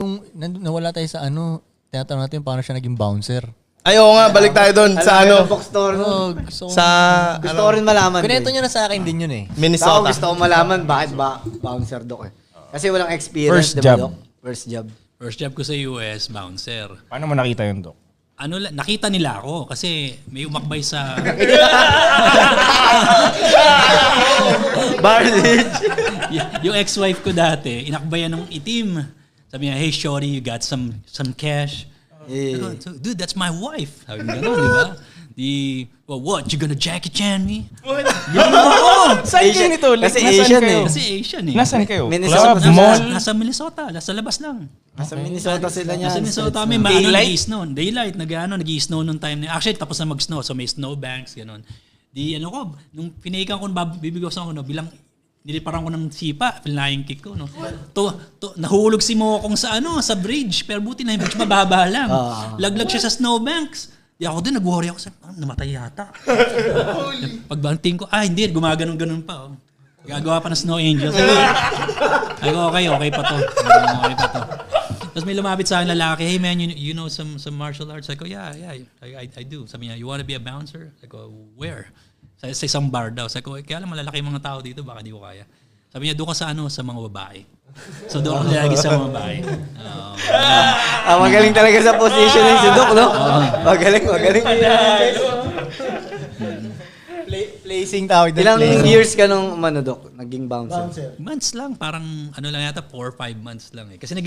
Nawala tayo sa ano, tinatanong natin paano siya naging bouncer. Ay, oo nga, balik tayo doon sa ano. Box store. Sa Gusto ko rin malaman. Pinento nyo na sa akin din yun eh. Minnesota. Minnesota. Gusto ko malaman bakit ba bouncer doc eh. Kasi walang experience, First diba, job. Doc? First job. First job ko sa US, bouncer. Paano mo nakita yun, Dok? Nakita nila ako kasi may umakbay sa... Barnage. yung ex-wife ko dati, inakbayan ng itim. Sabi niya, hey, shorty, you got some cash? Yeah. So, dude, that's my wife. Sabi niya gano'n, di ba? Well, what? You gonna Jackie Chan me? Saan kayo nito? Kasi Nasaan Asian kayo? eh. Kasi Asian eh. Nasaan kayo? Minnesota. Club, mall? Nasa Minnesota, nasa labas lang. Sa Minnesota sila niyan. Nasa Minnesota kami, nag-i-snow. Daylight, nag-i-snow nung time na. Actually, tapos na mag-snow. So may snowbanks, gano'n. Nung pinahikan ko, bibigosan ko, bilang niliparan ko ng sipa, flying kick ko, no. Nahulog si Mokong sa bridge, pero buti na yung bridge mababa lang. Laglag siya sa snowbanks. Di ako din, nag-worry ako sa, namatay yata. Pagbanting ko, hindi, gumaganon-ganon pa. Oh. Gagawa pa ng snow angel. Ay, okay pa to. Okay pa to. Tapos may lumapit sa akin lalaki, hey man, you know some martial arts? I go, yeah, I do. Sabi niya, you wanna be a bouncer? I go, where? Sa isang bar daw. Sabi ko, kaya lang malalaki yung mga tao dito, baka di ko kaya. Sabi niya, doon ka sa sa mga babae. So doon ako lagi sa mga babae. Magaling talaga sa position ng si Doc, no? Magaling. Placing tawag doon. Ilang years ka nung Doc, naging bouncer? Months lang, parang lang yata, 4 or 5 months lang eh. Kasi nag